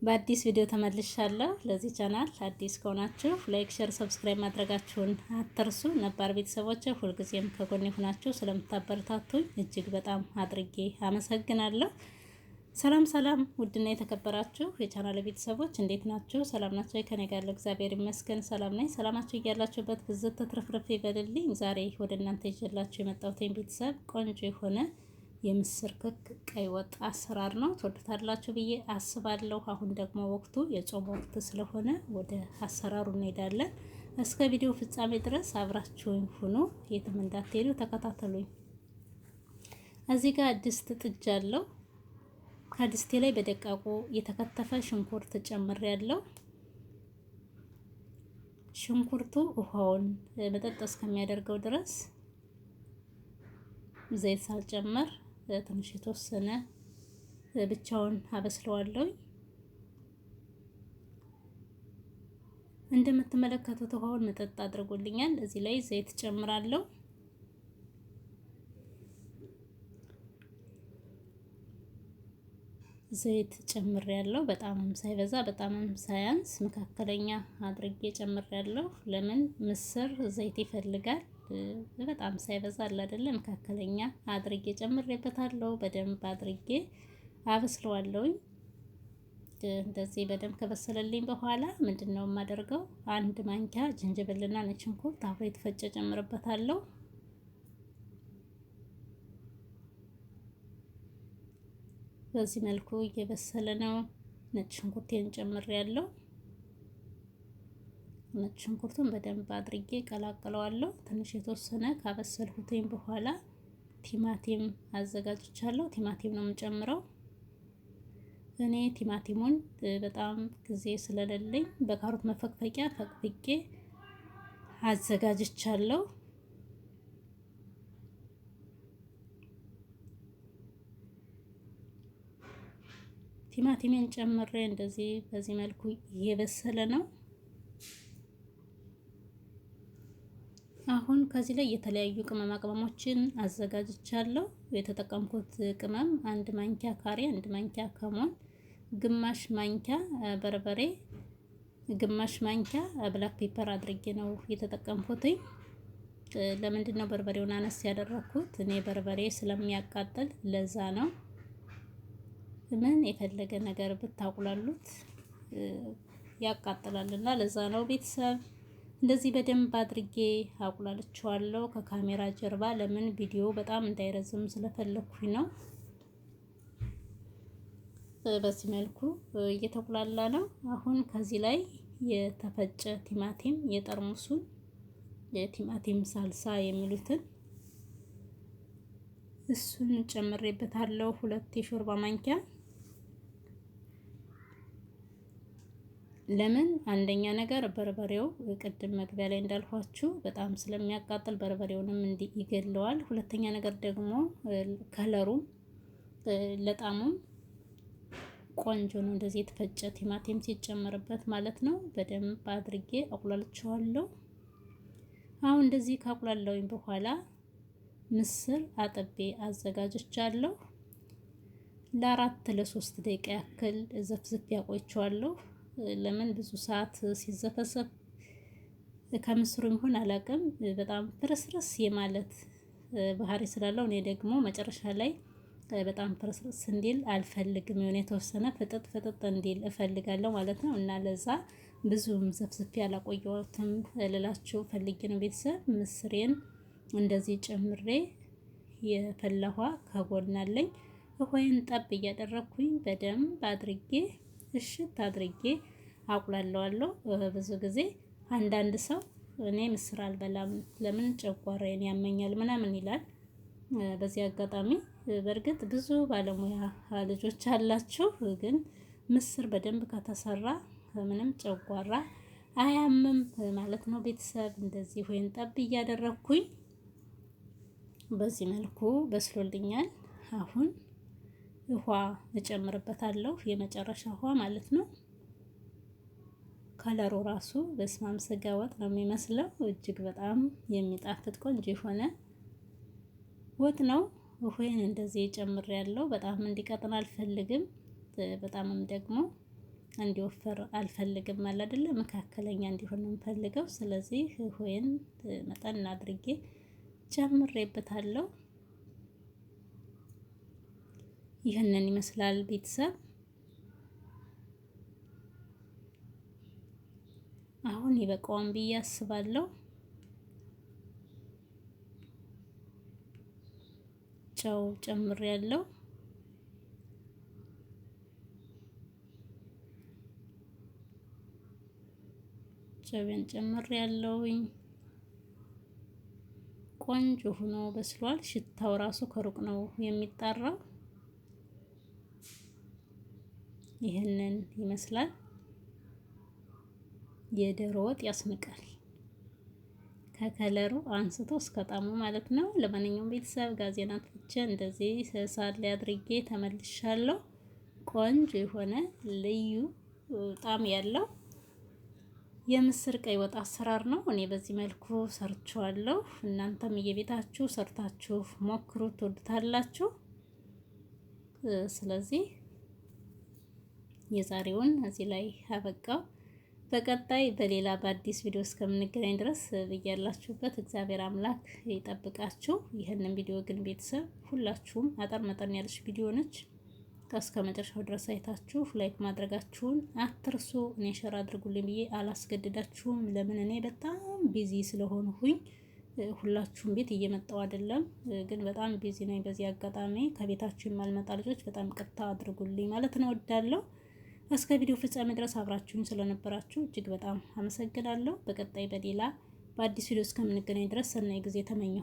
በአዲስ ቪዲዮ ተመልሻለሁ። ለዚህ ቻናል አዲስ ከሆናችሁ ላይክ፣ ሼር፣ ሰብስክራይብ ማድረጋችሁን አትርሱ። ነባር ቤተሰቦች ሁልጊዜም ከጎኔ ሆናችሁ ስለምታበረታቱኝ እጅግ በጣም አድርጌ አመሰግናለሁ። ሰላም ሰላም! ውድና የተከበራችሁ የቻናል ቤተሰቦች እንዴት ናችሁ? ሰላም ናችሁ? ከኔ ጋር እግዚአብሔር ይመስገን ሰላም ነኝ። ሰላማችሁ እያላችሁበት ብዝት ተትረፍረፍ ይበልልኝ። ዛሬ ወደ እናንተ ይዤላችሁ የመጣሁት ቤተሰብ ቆንጆ የሆነ የምስር ክክ ቀይ ወጥ አሰራር ነው። ትወዱታላችሁ ብዬ አስባለሁ። አሁን ደግሞ ወቅቱ የጾም ወቅት ስለሆነ ወደ አሰራሩ እንሄዳለን። እስከ ቪዲዮ ፍጻሜ ድረስ አብራችሁኝ ሁኑ፣ የትም እንዳትሄዱ ተከታተሉኝ። እዚህ ጋር ድስት ጥጃለሁ። ከድስቴ ላይ በደቃቁ የተከተፈ ሽንኩርት ጨምሬያለሁ። ሽንኩርቱ ውሃውን መጠጥ እስከሚያደርገው ድረስ ዘይት ሳልጨምር ትንሽ የተወሰነ ብቻውን አበስለዋለሁ። እንደምትመለከቱት ውሃውን መጠጥ አድርጎልኛል። እዚህ ላይ ዘይት ጨምራለሁ። ዘይት ጨምሬያለሁ። በጣምም ሳይበዛ በጣምም ሳያንስ መካከለኛ አድርጌ ጨምሬያለሁ። ለምን ምስር ዘይት ይፈልጋል። በጣም ሳይበዛ አለ አይደለ? መካከለኛ አድርጌ ጨምሬበታለሁ። በደንብ አድርጌ አበስለዋለሁ። እንደዚህ በደንብ ከበሰለልኝ በኋላ ምንድነው የማደርገው? አንድ ማንኪያ ዝንጅብልና ነጭ ሽንኩርት አብሮ የተፈጨ ጨምርበታለሁ። በዚህ መልኩ እየበሰለ ነው። ነጭ ሽንኩርቴን ጨምሬያለሁ። ነጭ ሽንኩርቱን በደንብ አድርጌ ቀላቅለዋለሁ። ትንሽ የተወሰነ ካበሰልኩትኝ በኋላ ቲማቲም አዘጋጅቻለሁ። ቲማቲም ነው የምጨምረው። እኔ ቲማቲሙን በጣም ጊዜ ስለሌለኝ በካሮት መፈቅፈቂያ ፈቅፍቄ አዘጋጅቻለሁ። ቲማቲሜን ጨምሬ እንደዚህ በዚህ መልኩ እየበሰለ ነው። አሁን ከዚህ ላይ የተለያዩ ቅመማ ቅመሞችን አዘጋጅቻለሁ። የተጠቀምኩት ቅመም አንድ ማንኪያ ካሬ፣ አንድ ማንኪያ ከሞን፣ ግማሽ ማንኪያ በርበሬ፣ ግማሽ ማንኪያ ብላክ ፔፐር አድርጌ ነው የተጠቀምኩት። ለምንድን ነው በርበሬውን አነስ ያደረኩት? እኔ በርበሬ ስለሚያቃጥል ለዛ ነው። ምን የፈለገ ነገር ብታቁላሉት ያቃጥላልና ለዛ ነው ቤተሰብ። እንደዚህ በደንብ አድርጌ አቁላልቸዋለሁ ከካሜራ ጀርባ። ለምን ቪዲዮ በጣም እንዳይረዝም ስለፈለኩኝ ነው። በዚህ መልኩ እየተቁላላ ነው። አሁን ከዚህ ላይ የተፈጨ ቲማቲም የጠርሙሱን የቲማቲም ሳልሳ የሚሉትን እሱን ጨምሬበታለሁ። 2 የሾርባ ማንኪያ። ለምን አንደኛ ነገር በርበሬው ቅድም መግቢያ ላይ እንዳልኳችሁ በጣም ስለሚያቃጥል በርበሬውንም እንዲህ ይገለዋል። ሁለተኛ ነገር ደግሞ ከለሩም ለጣሙም ቆንጆ ነው። እንደዚህ የተፈጨ ቲማቲም ሲጨመርበት ማለት ነው። በደንብ አድርጌ አቁላልቸዋለሁ። አሁን እንደዚህ ካቁላለሁኝ በኋላ ምስር አጥቤ አዘጋጅቻለሁ። ለ4 ለ3 ደቂቃ ያክል ዘፍዝፍ ያቆይቸዋለሁ። ለምን ብዙ ሰዓት ሲዘፈሰፍ ከምስሩ ይሁን አላውቅም በጣም ፍርስርስ የማለት ባህሪ ስላለው እኔ ደግሞ መጨረሻ ላይ በጣም ፍርስርስ እንዲል አልፈልግም። የሆነ የተወሰነ ፍጥጥ ፍጥጥ እንዲል እፈልጋለሁ ማለት ነው። እና ለዛ ብዙም ዘፍዝፍ ያላቆየሁትም ልላችሁ ፈልጌ ነው ቤተሰብ። ምስሬን እንደዚህ ጨምሬ የፈላ ውሃ ከጎን አለኝ። ውሃዬን ጠብ እያደረኩኝ በደንብ አድርጌ እሽት አድርጌ አቁላለዋለሁ። ብዙ ጊዜ አንዳንድ ሰው እኔ ምስር አልበላም ለምን ጨጓራዬን ያመኛል ምናምን ይላል። በዚህ አጋጣሚ በእርግጥ ብዙ ባለሙያ ልጆች አላችሁ፣ ግን ምስር በደንብ ከተሰራ ምንም ጨጓራ አያምም ማለት ነው ቤተሰብ። እንደዚህ ወይን ጠብ እያደረኩኝ በዚህ መልኩ በስሎልኛል። አሁን ውሃ እጨምርበታለሁ፣ የመጨረሻ ውሃ ማለት ነው። ከለሩ ራሱ በስማም ስጋ ወጥ ነው የሚመስለው። እጅግ በጣም የሚጣፍጥ ቆንጆ የሆነ ወጥ ነው። ውሃዬን እንደዚህ ጨምሬያለሁ። በጣም እንዲቀጥን አልፈልግም፣ በጣምም ደግሞ እንዲወፈር አልፈልግም አለ አይደለ? መካከለኛ እንዲሆን ነው የምፈልገው። ስለዚህ ሆይን መጠን አድርጌ ጨምሬበታለሁ። ይህንን ይመስላል ቤተሰብ። አሁን ይበቃዋን ብዬ አስባለሁ። ጨው ጨምሬያለሁ። ጨውን ጨምሬያለሁኝ። ቆንጆ ሆኖ በስሏል። ሽታው ራሱ ከሩቅ ነው የሚጣራው። ይህንን ይመስላል። የዶሮ ወጥ ያስንቃል ከከለሩ አንስቶ እስከ ጣሙ ማለት ነው። ለማንኛውም ቤተሰብ ጋዜና ትቼ እንደዚህ ሳል ላይ አድርጌ ተመልሻለሁ። ቆንጆ የሆነ ልዩ ጣዕም ያለው የምስር ቀይ ወጥ አሰራር ነው። እኔ በዚህ መልኩ ሰርቼዋለሁ። እናንተም የቤታችሁ ሰርታችሁ ሞክሩት፣ ትወዱታላችሁ። ስለዚህ የዛሬውን እዚህ ላይ አበቃው። በቀጣይ በሌላ በአዲስ ቪዲዮ እስከምንገናኝ ድረስ ብያላችሁበት እግዚአብሔር አምላክ ይጠብቃችሁ። ይህንን ቪዲዮ ግን ቤተሰብ ሁላችሁም አጠር መጠን ያለች ቪዲዮ ነች። እስከ መጨረሻው ድረስ አይታችሁ ላይክ ማድረጋችሁን አትርሱ። እኔ ሸር አድርጉልኝ ብዬ አላስገድዳችሁም። ለምን እኔ በጣም ቢዚ ስለሆንኩኝ ሁላችሁም ቤት እየመጣው አይደለም፣ ግን በጣም ቢዚ ነኝ። በዚህ አጋጣሚ ከቤታችሁ የማልመጣ ልጆች በጣም ቅርታ አድርጉልኝ ማለት ነው። እወዳለሁ። እስከ ቪዲዮ ፍጻሜ ድረስ አብራችሁኝ ስለነበራችሁ እጅግ በጣም አመሰግናለሁ። በቀጣይ በሌላ በአዲስ ቪዲዮ እስከምንገናኝ ድረስ ሰናይ ጊዜ ተመኘሁ።